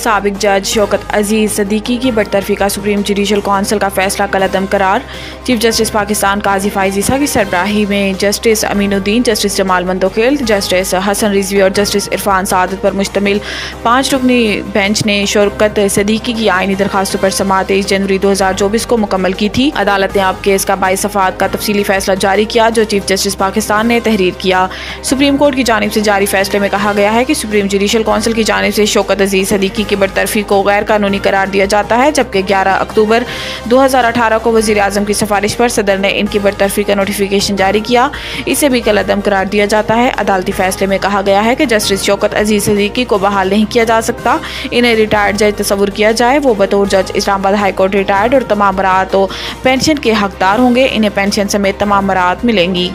साबिक जज शौकत अजीज सदीकी की बरतरफी का सुप्रीम जुडिशल कौंसिल का फैसला कलअदम करार। चीफ जस्टिस पाकिस्तान काजी फाइज ईसा की सरबराही में justice Aminuddin, justice Jamal Mandokhail, justice Hasan Rizvi और जस्टिस इरफान सादत पर मुश्तमिल 5 रुकनी बेंच ने शौकत सदीकी की आईनी दरखास्तों पर समाअत 23 जनवरी 2024 को मुकम्मल की थी। अदालत ने अब केस का 22 सफ़हात का तफसीली फैसला जारी किया जो चीफ जस्टिस पाकिस्तान ने तहरीर किया। सुप्रीम कोर्ट की जानिब से जारी फैसले में कहा गया है कि सुप्रीम जुडिशल कौंसिल की जानिब से शौकत अजीज सदीकी की बरतरफी को गैर कानूनी करार दिया जाता है, जबकि 11 अक्टूबर 2018 को वज़ीर आज़म की सिफारिश पर सदर ने इनकी बरतरफी का नोटिफिकेशन जारी किया। इसे भी कलअदम करार दिया जाता है। अदालती फैसले में कहा गया है कि जस्टिस शौकत अजीज सदीकी को बहाल नहीं किया जा सकता। इन्हें रिटायर्ड जज तस्वुर किया जाए। वो बतौर जज इस्लामाबाद हाई कोर्ट रिटायर्ड और तमाम मराहत व पेंशन के हकदार होंगे। इन्हें पेंशन समेत तमाम मराहत मिलेंगी।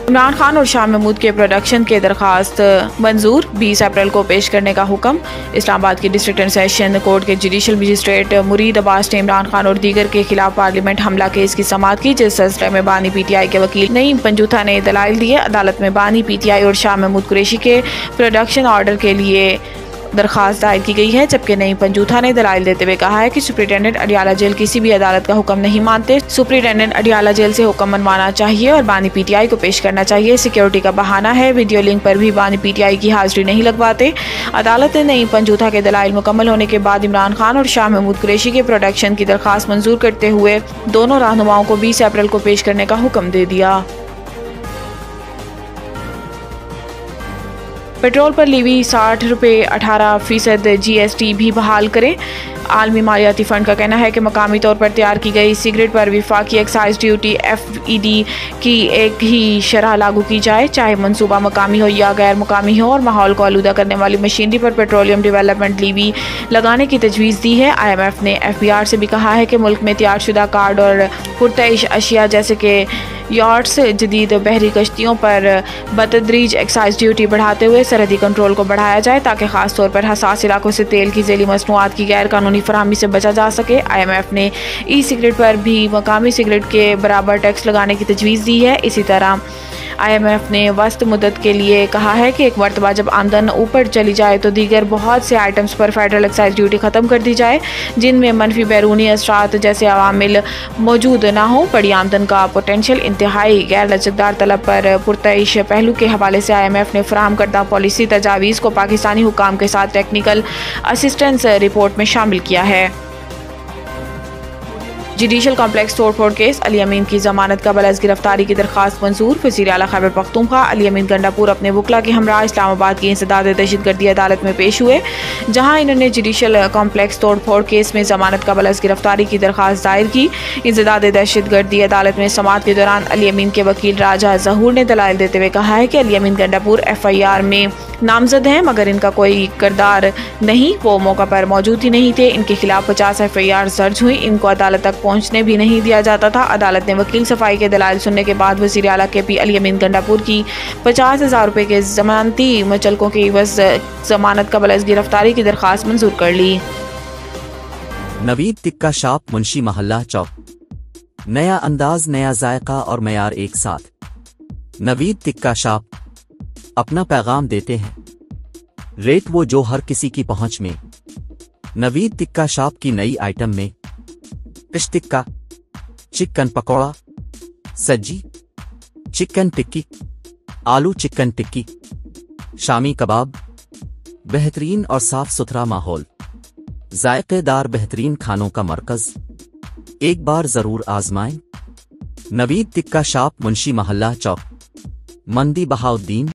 इमरान खान और शाह महमूद के प्रोडक्शन के दरखास्त मंजूर, 20 अप्रैल को पेश करने का हुक्म। इस्लामाबाद की डिस्ट्रिक्ट एंड सेशन कोर्ट के जुडिशल मजिस्ट्रेट मुरीद अब्बास ने इमरान खान और दीगर के खिलाफ पार्लियामेंट हमला केस की समाअत की, जिस सिलसिले में बानी पीटीआई के वकील नईम पंजूथा ने दलाइल दिए। अदालत में बानी पीटीआई और शाह महमूद कुरैशी के प्रोडक्शन ऑर्डर के लिए दरखास्त दायर की गई है, जबकि नईम पंजूथा ने दलाइल देते हुए कहा है कि सुप्रिटेंडेंट अडियाला जेल किसी भी अदालत का हुक्म नहीं मानते। सुप्रिटेंडेंट अडियाला जेल से हुक्म मनवाना चाहिए और बानी पीटीआई को पेश करना चाहिए। सिक्योरिटी का बहाना है। वीडियो लिंक पर भी बानी पीटीआई की हाजिरी नहीं लगवाते। अदालत ने नईम पंजूथा के दलाइल मुकम्मल होने के बाद इमरान खान और शाह महमूद कुरैशी के प्रोडक्शन की दरखास्त मंजूर करते हुए दोनों रहनुमाओं को 20 अप्रैल को पेश करने का हुक्म दे दिया। पेट्रोल पर लीवी 60 रुपये 18% GST भी बहाल करें। आलमी मालियाती फ़ंड का कहना है कि मकामी तौर पर तैयार की गई सिगरेट पर वफाकी एक्साइज ड्यूटी FED की एक ही शरह लागू की जाए, चाहे मनसूबा मकामी हो या गैर मुकामी हो, और माहौल को आलूदा करने वाली मशीनरी पर पेट्रोलियम डेवलपमेंट लीवी लगाने की तजवीज़ दी है। IMF ने FBR से भी कहा है कि मुल्क में तैयारशुदा कार्ड और पुरतइश अशिया जैसे कि यार्ड्स, जदीद बहरी कश्तियों पर बतदरीज एक्साइज ड्यूटी बढ़ाते हुए सरहदी कंट्रोल को बढ़ाया जाए, ताकि खास तौर पर हसास इलाकों से तेल की ज़ैली मसनूआत की गैर कानूनी फराहमी से बचा जा सके। IMF ने सिगरेट पर भी मकामी सिगरेट के बराबर टैक्स लगाने की तजवीज़ दी है। इसी तरह IMF ने वस्त मुद्दत के लिए कहा है कि एक मरतबा जब आमदन ऊपर चली जाए तो दीगर बहुत से आइटम्स पर फेडरल एक्साइज ड्यूटी ख़त्म कर दी जाए जिनमें मनफी बैरूनी असरात जैसे अवामिल मौजूद ना हो। बड़ी आमदन का पोटेंशियल इंतहाई गैर लचकदार तलब पर पुरतइश पहलू के हवाले से IMF ने फराहम करदा पॉलिसी तजावीज़ को पाकिस्तानी हुकाम के साथ टेक्निकल असिस्टेंस रिपोर्ट में शामिल किया है। जुडिशल कॉम्प्लेक्स तोड़ फोड़ केस, अली अमीन की जमानत का बलस गिरफ्तारी की दरखास्त मंजूर। वज़ीर आला खैबर पख्तूनख्वा अली अमीन गंडापुर अपने वकला के हमरा इस्लामाबाद की इंसदाद दहशतगर्दी अदालत में पेश हुए, जहां इन्होंने जुडिशल कॉम्प्लेक्स तोड़ फोड़ केस में जमानत का बलस गिरफ्तारी की दरखास्त दायर की। इंसदाद दहशतगर्दी अदालत में समाअत के दौरान अली अमीन के वकील राजा जहूर ने दलाइल देते हुए कहा है कि अली अमीन गंडापुर FIR में नामजद हैं, मगर इनका कोई किरदार नहीं, वो मौका पर मौजूद ही नहीं थे। इनके खिलाफ 50 FIR दर्ज हुई। इनको अदालत तक पहुंचने भी नहीं दिया जाता था। अदालत ने वकील सफाई के दलाइल सुनने के बाद वज़ीर आला KP अली अमीन गंडापुर की 50,000 रुपये के जमानती मुचलकों की एवज़ जमानत का बलस गिरफ्तारी की दरखास्त मंजूर कर ली। नवीद टिक्का शॉप, मुंशी महल्ला चौक। नया अंदाज, नया जायका और मयार एक साथ। नवीद टिक्का शॉप अपना पैगाम देते हैं, रेट वो जो हर किसी की पहुंच में। नवीद टिक्का शॉप की नई आइटम में फिश टिक्का, चिकन पकौड़ा, सज्जी, चिकन टिक्की, आलू चिकन टिक्की, शामी कबाब, बेहतरीन और साफ सुथरा माहौल, जायकेदार बेहतरीन खानों का मरकज। एक बार जरूर आजमाएं। नवीद टिक्का शॉप, मुंशी महल्ला चौक, मंदी बहाउद्दीन।